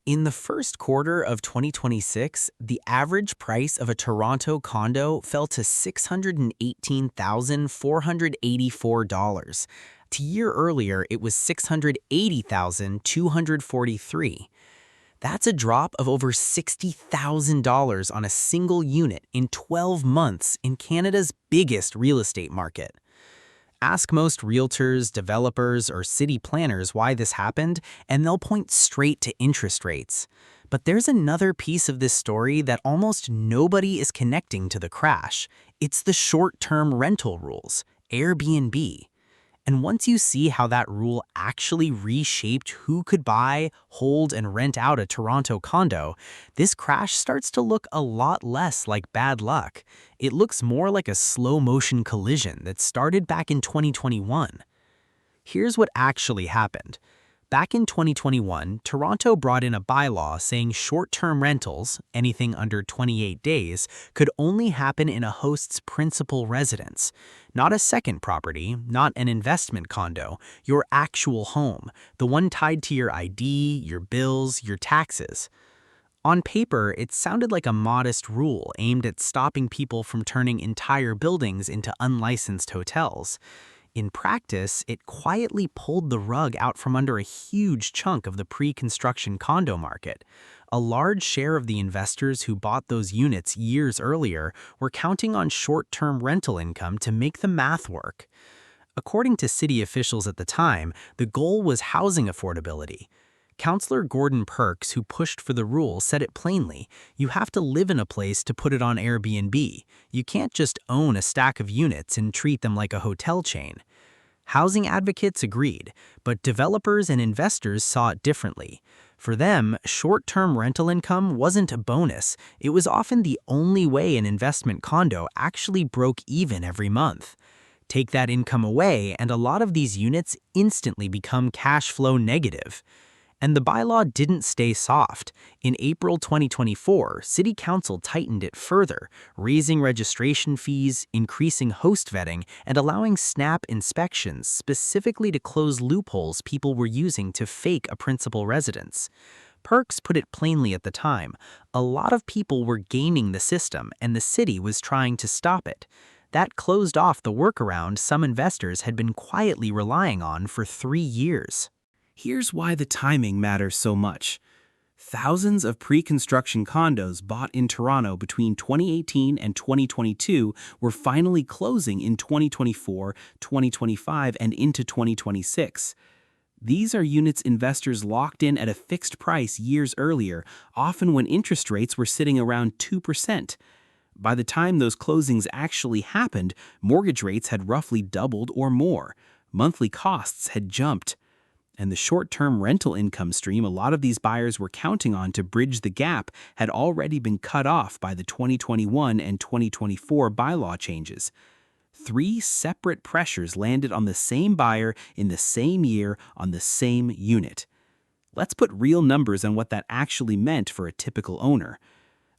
In the first quarter of 2026, the average price of a Toronto condo fell to $618,484. A year earlier, it was $680,243. That's a drop of over $60,000 on a single unit in 12 months in Canada's biggest real estate market. Ask most realtors, developers, or city planners why this happened, and they'll point straight to interest rates. But there's another piece of this story that almost nobody is connecting to the crash. It's the short-term rental rules, Airbnb. And once you see how that rule actually reshaped who could buy, hold, and rent out a Toronto condo, this crash starts to look a lot less like bad luck. It looks more like a slow-motion collision that started back in 2021. Here's what actually happened. Back in 2021, Toronto brought in a bylaw saying short-term rentals, anything under 28 days, could only happen in a host's principal residence. Not a second property, not an investment condo, your actual home, the one tied to your ID, your bills, your taxes. On paper, it sounded like a modest rule aimed at stopping people from turning entire buildings into unlicensed hotels. In practice, it quietly pulled the rug out from under a huge chunk of the pre-construction condo market. A large share of the investors who bought those units years earlier were counting on short-term rental income to make the math work. According to city officials at the time, the goal was housing affordability. Councillor Gordon Perks, who pushed for the rule, said it plainly: you have to live in a place to put it on Airbnb. You can't just own a stack of units and treat them like a hotel chain. Housing advocates agreed, but developers and investors saw it differently. For them, short-term rental income wasn't a bonus. It was often the only way an investment condo actually broke even every month. Take that income away, and a lot of these units instantly become cash flow negative. And the bylaw didn't stay soft. In April 2024, City Council tightened it further, raising registration fees, increasing host vetting, and allowing snap inspections specifically to close loopholes people were using to fake a principal residence. Perks put it plainly at the time: a lot of people were gaming the system, and the city was trying to stop it. That closed off the workaround some investors had been quietly relying on for 3 years. Here's why the timing matters so much. Thousands of pre-construction condos bought in Toronto between 2018 and 2022 were finally closing in 2024, 2025, and into 2026. These are units investors locked in at a fixed price years earlier, often when interest rates were sitting around 2%. By the time those closings actually happened, mortgage rates had roughly doubled or more. Monthly costs had jumped. And the short-term rental income stream a lot of these buyers were counting on to bridge the gap had already been cut off by the 2021 and 2024 bylaw changes. 3 separate pressures landed on the same buyer in the same year on the same unit. Let's put real numbers on what that actually meant for a typical owner.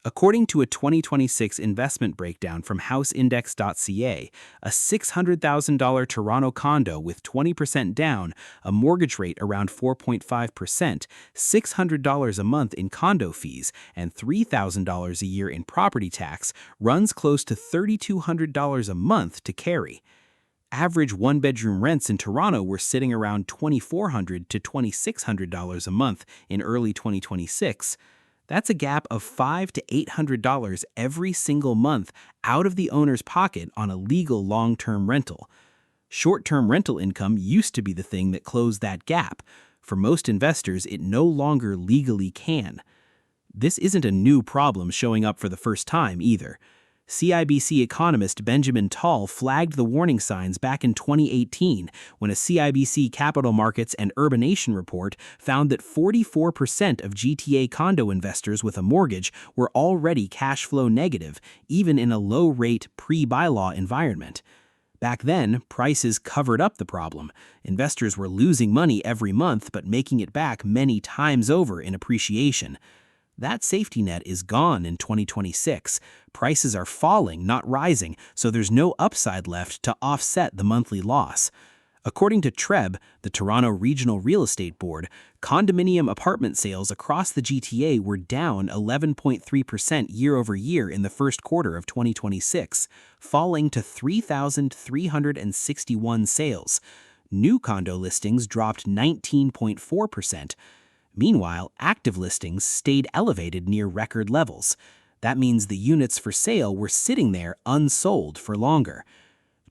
According to a 2026 investment breakdown from houseindex.ca, a $600,000 Toronto condo with 20% down, a mortgage rate around 4.5%, $600 a month in condo fees, and $3,000 a year in property tax runs close to $3,200 a month to carry. Average one-bedroom rents in Toronto were sitting around $2,400 to $2,600 a month in early 2026. That's a gap of $500 to $800 every single month out of the owner's pocket on a legal long-term rental. Short-term rental income used to be the thing that closed that gap. For most investors, it no longer legally can. This isn't a new problem showing up for the first time either. CIBC economist Benjamin Tall flagged the warning signs back in 2018 when a CIBC Capital Markets and Urbanation report found that 44% of GTA condo investors with a mortgage were already cash flow negative, even in a low-rate pre-bylaw environment. Back then, prices covered up the problem. Investors were losing money every month but making it back many times over in appreciation. That safety net is gone in 2026. Prices are falling, not rising, so there's no upside left to offset the monthly loss. According to TREB, the Toronto Regional Real Estate Board, condominium apartment sales across the GTA were down 11.3% year-over-year in the first quarter of 2026, falling to 3,361 sales. New condo listings dropped 19.4%. Meanwhile, active listings stayed elevated near record levels. That means the units for sale were sitting there unsold for longer.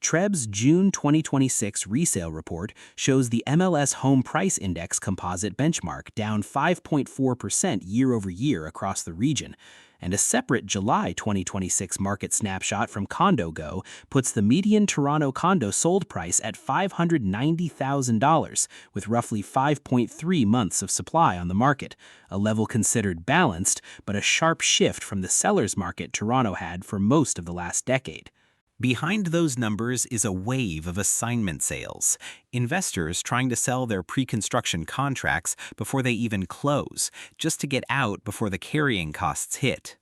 TREB's June 2026 resale report shows the MLS Home Price Index composite benchmark down 5.4% year-over-year across the region, and a separate July 2026 market snapshot from Condo Go puts the median Toronto condo sold price at $590,000, with roughly 5.3 months of supply on the market, a level considered balanced, but a sharp shift from the seller's market Toronto had for most of the last decade. Behind those numbers is a wave of assignment sales, investors trying to sell their pre-construction contracts before they even close, just to get out before the carrying costs hit.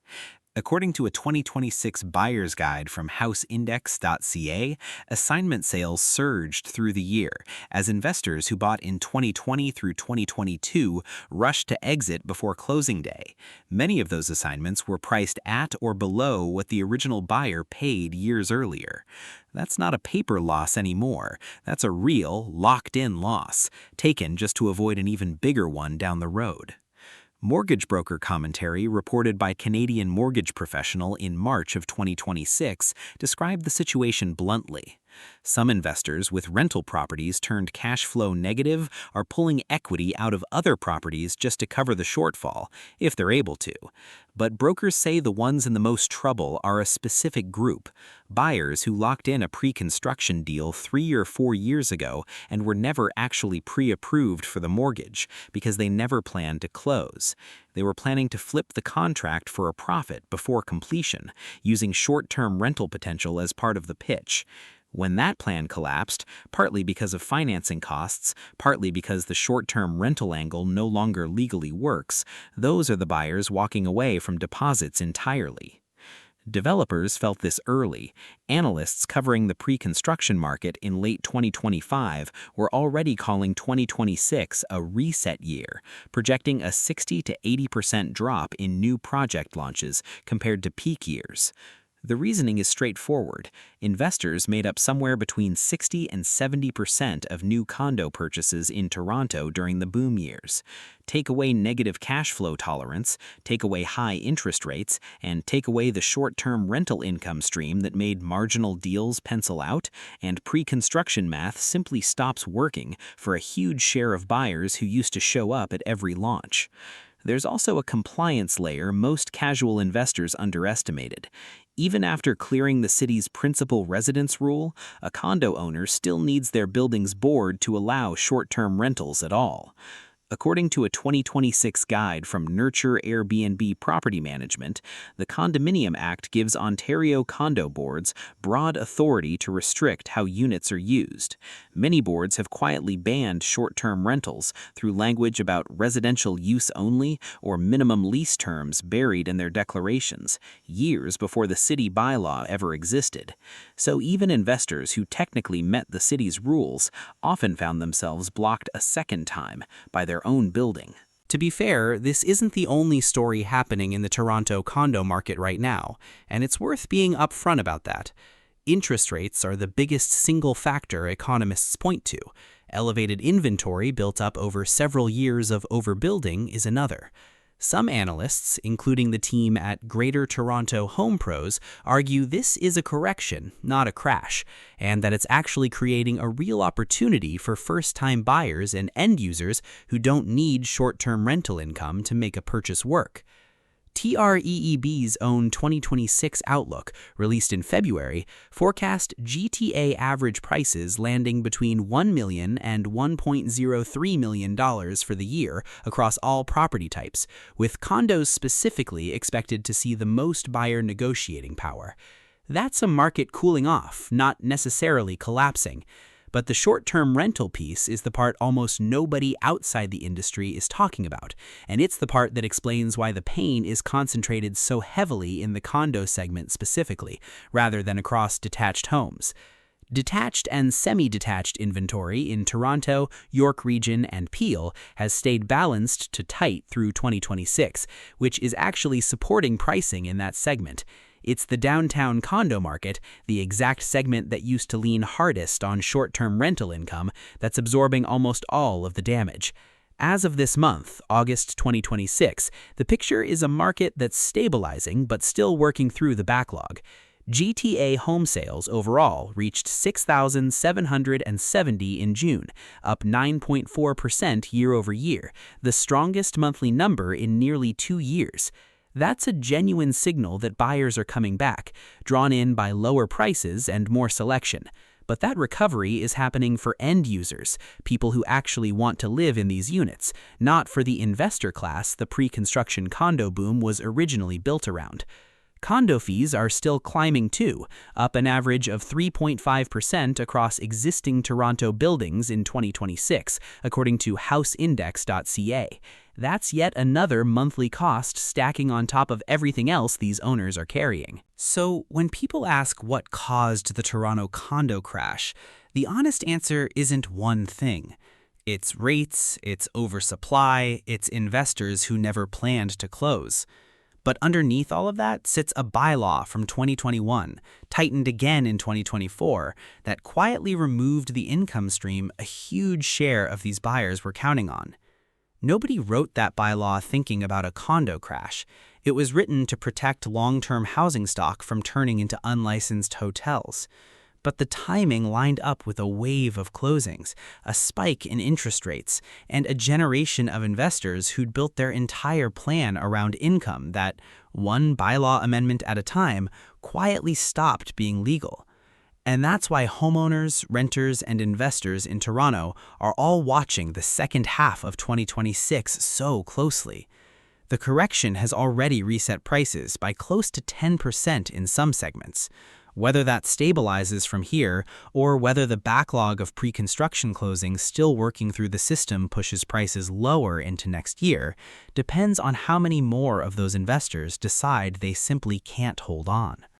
According to a 2026 buyer's guide from houseindex.ca, assignment sales surged through the year as investors who bought in 2020 through 2022 rushed to exit before closing day. Many of those assignments were priced at or below what the original buyer paid years earlier. That's not a paper loss anymore. That's a real, locked-in loss, taken just to avoid an even bigger one down the road. Mortgage broker commentary reported by Canadian Mortgage Professional in March of 2026 described the situation bluntly. Some investors with rental properties turned cash flow negative are pulling equity out of other properties just to cover the shortfall, if they're able to. But brokers say the ones in the most trouble are a specific group, buyers who locked in a pre-construction deal 3 or 4 years ago and were never actually pre-approved for the mortgage because they never planned to close. They were planning to flip the contract for a profit before completion, using short-term rental potential as part of the pitch. When that plan collapsed, partly because of financing costs, partly because the short-term rental angle no longer legally works, those are the buyers walking away from deposits entirely. Developers felt this early. Analysts covering the pre-construction market in late 2025 were already calling 2026 a reset year, projecting a 60 to 80% drop in new project launches compared to peak years. The reasoning is straightforward. Investors made up somewhere between 60 and 70% of new condo purchases in Toronto during the boom years. Take away negative cash flow tolerance, take away high interest rates, and take away the short-term rental income stream that made marginal deals pencil out, and pre-construction math simply stops working for a huge share of buyers who used to show up at every launch. There's also a compliance layer most casual investors underestimated. Even after clearing the city's principal residence rule, a condo owner still needs their building's board to allow short-term rentals at all. According to a 2026 guide from Nurture Airbnb Property Management, the Condominium Act gives Ontario condo boards broad authority to restrict how units are used. Many boards have quietly banned short-term rentals through language about residential use only or minimum lease terms buried in their declarations, years before the city bylaw ever existed. So even investors who technically met the city's rules often found themselves blocked a second time by their own building. To be fair, this isn't the only story happening in the Toronto condo market right now, and it's worth being upfront about that. Interest rates are the biggest single factor economists point to. Elevated inventory built up over several years of overbuilding is another. Some analysts, including the team at Greater Toronto Home Pros, argue this is a correction, not a crash, and that it's actually creating a real opportunity for first-time buyers and end users who don't need short-term rental income to make a purchase work. TREEB's own 2026 outlook, released in February, forecast GTA average prices landing between $1 million and $1.03 million for the year across all property types, with condos specifically expected to see the most buyer negotiating power. That's a market cooling off, not necessarily collapsing. But the short-term rental piece is the part almost nobody outside the industry is talking about, and it's the part that explains why the pain is concentrated so heavily in the condo segment specifically, rather than across detached homes. Detached and semi-detached inventory in Toronto, York Region, and Peel has stayed balanced to tight through 2026, which is actually supporting pricing in that segment. It's the downtown condo market, the exact segment that used to lean hardest on short-term rental income, that's absorbing almost all of the damage. As of this month, August 2026, the picture is a market that's stabilizing but still working through the backlog. GTA home sales overall reached 6,770 in June, up 9.4% year over year, the strongest monthly number in nearly 2 years. That's a genuine signal that buyers are coming back, drawn in by lower prices and more selection. But that recovery is happening for end users, people who actually want to live in these units, not for the investor class the pre-construction condo boom was originally built around. Condo fees are still climbing too, up an average of 3.5% across existing Toronto buildings in 2026, according to houseindex.ca. That's yet another monthly cost stacking on top of everything else these owners are carrying. So when people ask what caused the Toronto condo crash, the honest answer isn't one thing. It's rates, it's oversupply, it's investors who never planned to close. But underneath all of that sits a bylaw from 2021, tightened again in 2024, that quietly removed the income stream a huge share of these buyers were counting on. Nobody wrote that bylaw thinking about a condo crash. It was written to protect long-term housing stock from turning into unlicensed hotels. But the timing lined up with a wave of closings, a spike in interest rates, and a generation of investors who'd built their entire plan around income that, one bylaw amendment at a time, quietly stopped being legal. And that's why homeowners, renters, and investors in Toronto are all watching the second half of 2026 so closely. The correction has already reset prices by close to 10% in some segments. Whether that stabilizes from here, or whether the backlog of pre-construction closings still working through the system pushes prices lower into next year, depends on how many more of those investors decide they simply can't hold on.